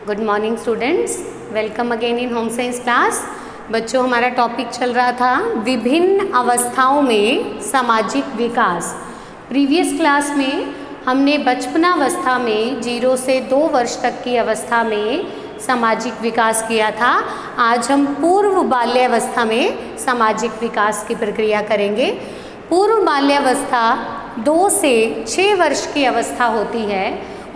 Good morning students, welcome again in home science class. बच्चों, हमारा topic चल रहा था विभिन्न अवस्थाओं में सामाजिक विकास। प्रीवियस क्लास में हमने बचपनावस्था में 0 से 2 वर्ष तक की अवस्था में सामाजिक विकास किया था। आज हम पूर्व बाल्यावस्था में सामाजिक विकास की प्रक्रिया करेंगे। पूर्व बाल्यावस्था 2 से 6 वर्ष की अवस्था होती है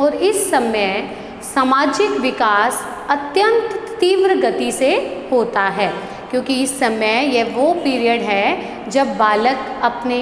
और इस समय सामाजिक विकास अत्यंत तीव्र गति से होता है, क्योंकि इस समय यह वो पीरियड है जब बालक अपने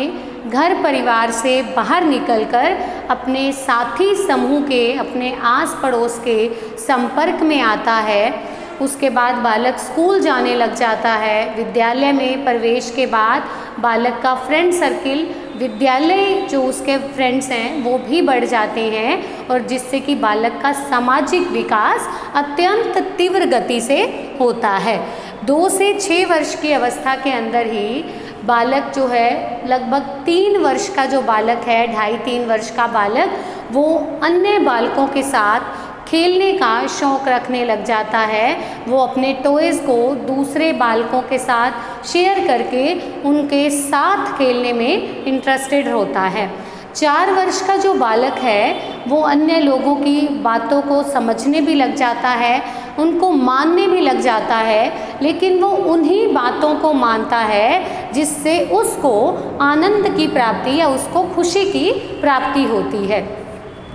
घर परिवार से बाहर निकलकर अपने साथी समूह के, अपने आस पड़ोस के संपर्क में आता है। उसके बाद बालक स्कूल जाने लग जाता है। विद्यालय में प्रवेश के बाद बालक का फ्रेंड सर्किल, विद्यालय जो उसके फ्रेंड्स हैं वो भी बढ़ जाते हैं, और जिससे कि बालक का सामाजिक विकास अत्यंत तीव्र गति से होता है। 2 से 6 वर्ष की अवस्था के अंदर ही बालक जो है, लगभग 3 वर्ष का जो बालक है, 2.5-3 वर्ष का बालक, वो अन्य बालकों के साथ खेलने का शौक़ रखने लग जाता है। वो अपने टॉयज़ को दूसरे बालकों के साथ शेयर करके उनके साथ खेलने में इंटरेस्टेड होता है। 4 वर्ष का जो बालक है वो अन्य लोगों की बातों को समझने भी लग जाता है, उनको मानने भी लग जाता है, लेकिन वो उन्हीं बातों को मानता है जिससे उसको आनंद की प्राप्ति या उसको खुशी की प्राप्ति होती है।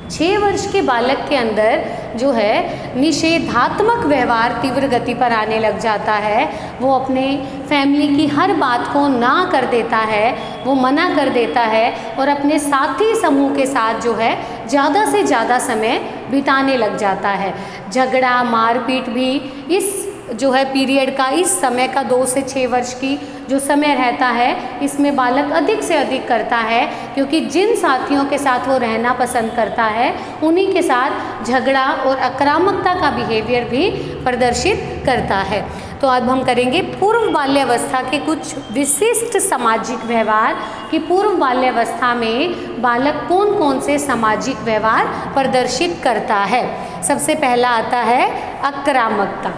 6 वर्ष के बालक के अंदर जो है निषेधात्मक व्यवहार तीव्र गति पर आने लग जाता है। वो अपने फैमिली की हर बात को ना कर देता है, वो मना कर देता है और अपने साथी समूह के साथ जो है ज़्यादा से ज़्यादा समय बिताने लग जाता है। झगड़ा मारपीट भी इस जो है पीरियड का, इस समय का 2 से 6 वर्ष की जो समय रहता है, इसमें बालक अधिक से अधिक करता है, क्योंकि जिन साथियों के साथ वो रहना पसंद करता है उन्हीं के साथ झगड़ा और आक्रामकता का बिहेवियर भी प्रदर्शित करता है। तो अब हम करेंगे पूर्व बाल्यावस्था के कुछ विशिष्ट सामाजिक व्यवहार कि पूर्व बाल्यावस्था में बालक कौन कौन से सामाजिक व्यवहार प्रदर्शित करता है। सबसे पहला आता है आक्रामकता।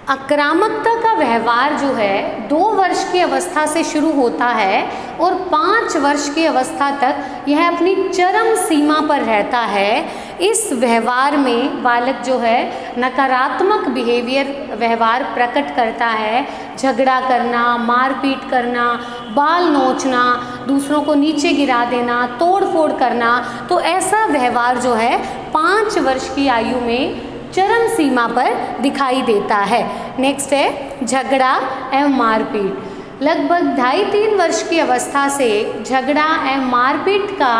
आक्रामकता का व्यवहार जो है 2 वर्ष की अवस्था से शुरू होता है और 5 वर्ष की अवस्था तक यह अपनी चरम सीमा पर रहता है। इस व्यवहार में बालक जो है नकारात्मक व्यवहार प्रकट करता है। झगड़ा करना, मारपीट करना, बाल नोचना, दूसरों को नीचे गिरा देना, तोड़ फोड़ करना, तो ऐसा व्यवहार जो है 5 वर्ष की आयु में चरम सीमा पर दिखाई देता है। नेक्स्ट है झगड़ा एवं मारपीट। लगभग 2.5-3 वर्ष की अवस्था से झगड़ा एवं मारपीट का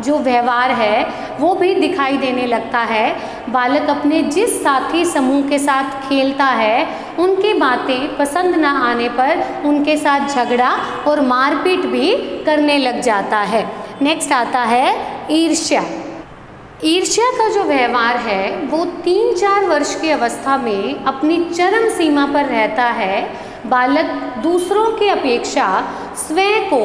जो व्यवहार है वो भी दिखाई देने लगता है। बालक अपने जिस साथी समूह के साथ खेलता है उनकी बातें पसंद न आने पर उनके साथ झगड़ा और मारपीट भी करने लग जाता है। नेक्स्ट आता है ईर्ष्या। ईर्ष्या का जो व्यवहार है वो 3-4 वर्ष की अवस्था में अपनी चरम सीमा पर रहता है। बालक दूसरों की अपेक्षा स्वयं को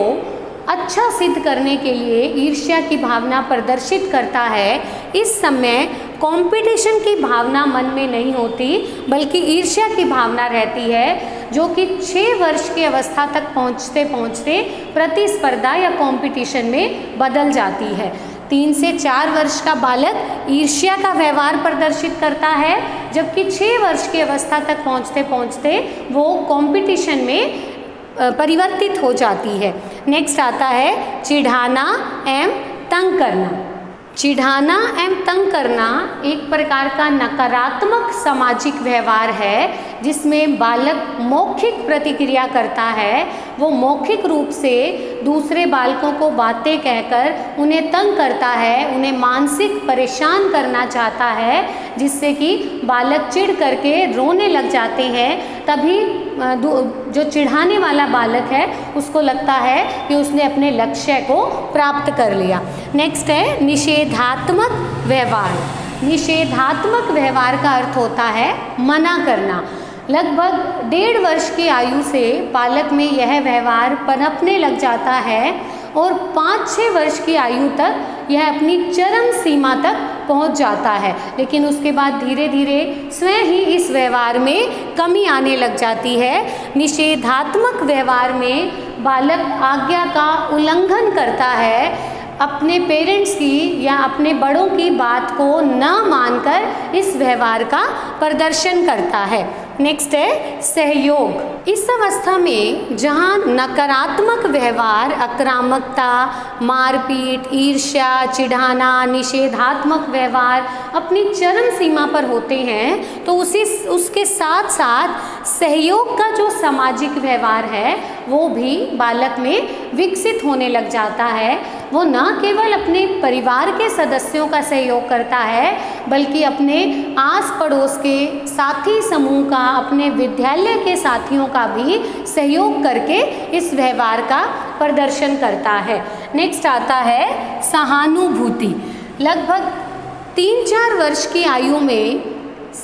अच्छा सिद्ध करने के लिए ईर्ष्या की भावना प्रदर्शित करता है। इस समय कंपटीशन की भावना मन में नहीं होती, बल्कि ईर्ष्या की भावना रहती है, जो कि 6 वर्ष की अवस्था तक पहुँचते पहुँचते प्रतिस्पर्धा या कंपटीशन में बदल जाती है। 3 से 4 वर्ष का बालक ईर्ष्या का व्यवहार प्रदर्शित करता है, जबकि 6 वर्ष की अवस्था तक पहुँचते पहुँचते वो कंपटीशन में परिवर्तित हो जाती है। नेक्स्ट आता है चिढ़ाना एवं तंग करना। चिढ़ाना एवं तंग करना एक प्रकार का नकारात्मक सामाजिक व्यवहार है, जिसमें बालक मौखिक प्रतिक्रिया करता है। वो मौखिक रूप से दूसरे बालकों को बातें कहकर उन्हें तंग करता है, उन्हें मानसिक परेशान करना चाहता है, जिससे कि बालक चिढ़ करके रोने लग जाते हैं। तभी जो चिढ़ाने वाला बालक है उसको लगता है कि उसने अपने लक्ष्य को प्राप्त कर लिया। नेक्स्ट है निषेधात्मक व्यवहार। निषेधात्मक व्यवहार का अर्थ होता है मना करना। लगभग 1.5 वर्ष की आयु से बालक में यह व्यवहार पनपने लग जाता है और 5-6 वर्ष की आयु तक यह अपनी चरम सीमा तक पहुंच जाता है, लेकिन उसके बाद धीरे धीरे स्वयं ही इस व्यवहार में कमी आने लग जाती है। निषेधात्मक व्यवहार में बालक आज्ञा का उल्लंघन करता है, अपने पेरेंट्स की या अपने बड़ों की बात को न मानकर इस व्यवहार का प्रदर्शन करता है। नेक्स्ट है सहयोग। इस अवस्था में जहाँ नकारात्मक व्यवहार, आक्रामकता, मारपीट, ईर्ष्या, चिढ़ाना, निषेधात्मक व्यवहार अपनी चरम सीमा पर होते हैं, तो उसके साथ साथ सहयोग का जो सामाजिक व्यवहार है वो भी बालक में विकसित होने लग जाता है। वो न केवल अपने परिवार के सदस्यों का सहयोग करता है, बल्कि अपने आस पड़ोस के साथी समूह का, अपने विद्यालय के साथियों का भी सहयोग करके इस व्यवहार का प्रदर्शन करता है। नेक्स्ट आता है सहानुभूति। लगभग 3-4 वर्ष की आयु में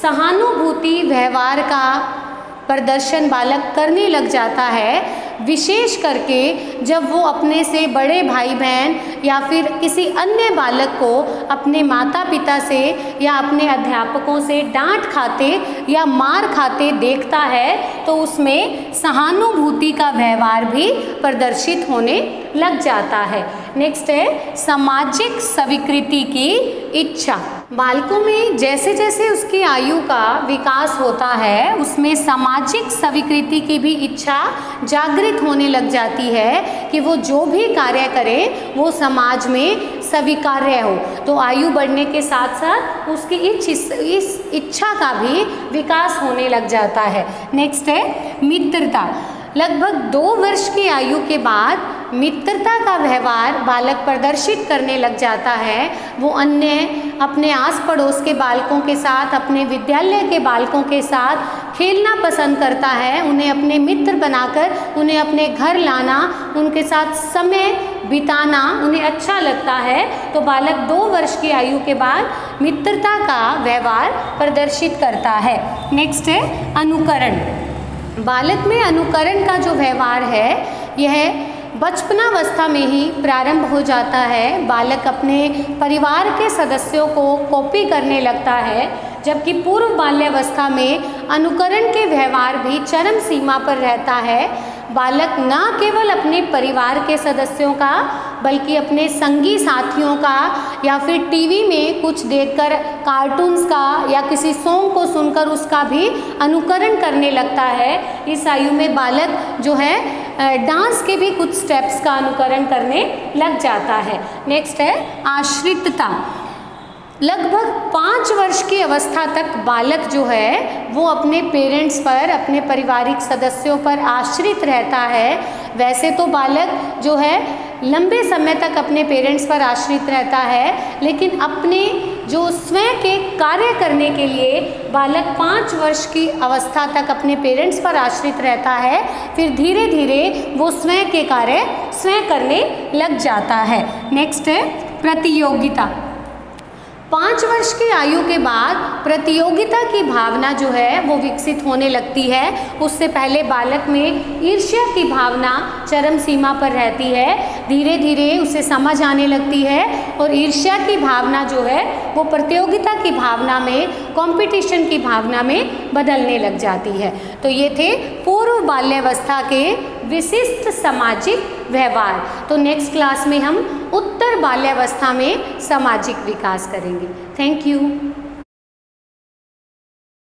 सहानुभूति व्यवहार का प्रदर्शन बालक करने लग जाता है, विशेष करके जब वो अपने से बड़े भाई बहन या फिर किसी अन्य बालक को अपने माता पिता से या अपने अध्यापकों से डांट खाते या मार खाते देखता है, तो उसमें सहानुभूति का व्यवहार भी प्रदर्शित होने लग जाता है। नेक्स्ट है सामाजिक स्वीकृति की इच्छा। बालकों में जैसे जैसे उसकी आयु का विकास होता है, उसमें सामाजिक स्वीकृति की भी इच्छा जागृत होने लग जाती है कि वो जो भी कार्य करे वो समाज में स्वीकार्य हो। तो आयु बढ़ने के साथ साथ उसकी इस इच्छा का भी विकास होने लग जाता है। नेक्स्ट है मित्रता। लगभग 2 वर्ष की आयु के बाद मित्रता का व्यवहार बालक प्रदर्शित करने लग जाता है। वो अन्य अपने आस पड़ोस के बालकों के साथ, अपने विद्यालय के बालकों के साथ खेलना पसंद करता है, उन्हें अपने मित्र बनाकर उन्हें अपने घर लाना, उनके साथ समय बिताना उन्हें अच्छा लगता है। तो बालक 2 वर्ष की आयु के बाद मित्रता का व्यवहार प्रदर्शित करता है। नेक्स्ट है अनुकरण। बालक में अनुकरण का जो व्यवहार है यह बचपनावस्था में ही प्रारंभ हो जाता है। बालक अपने परिवार के सदस्यों को कॉपी करने लगता है, जबकि पूर्व बाल्यावस्था में अनुकरण के व्यवहार भी चरम सीमा पर रहता है। बालक न केवल अपने परिवार के सदस्यों का, बल्कि अपने संगी साथियों का या फिर टीवी में कुछ देखकर कार्टून्स का या किसी सॉन्ग को सुनकर उसका भी अनुकरण करने लगता है। इस आयु में बालक जो है डांस के भी कुछ स्टेप्स का अनुकरण करने लग जाता है। नेक्स्ट है आश्रितता। लगभग 5 वर्ष की अवस्था तक बालक जो है वो अपने पेरेंट्स पर, अपने पारिवारिक सदस्यों पर आश्रित रहता है। वैसे तो बालक जो है लंबे समय तक अपने पेरेंट्स पर आश्रित रहता है, लेकिन अपने जो स्वयं के कार्य करने के लिए बालक 5 वर्ष की अवस्था तक अपने पेरेंट्स पर आश्रित रहता है। फिर धीरे धीरे वो स्वयं के कार्य स्वयं करने लग जाता है। नेक्स्ट है प्रतियोगिता। 5 वर्ष की आयु के बाद प्रतियोगिता की भावना जो है वो विकसित होने लगती है। उससे पहले बालक में ईर्ष्या की भावना चरम सीमा पर रहती है। धीरे धीरे उसे समझ आने लगती है और ईर्ष्या की भावना जो है वो प्रतियोगिता की भावना में, कंपटीशन की भावना में बदलने लग जाती है। तो ये थे पूर्व बाल्यावस्था के विशिष्ट सामाजिक व्यवहार। तो नेक्स्ट क्लास में हम उत्तर बाल्यावस्था में सामाजिक विकास करेंगे। Thank you.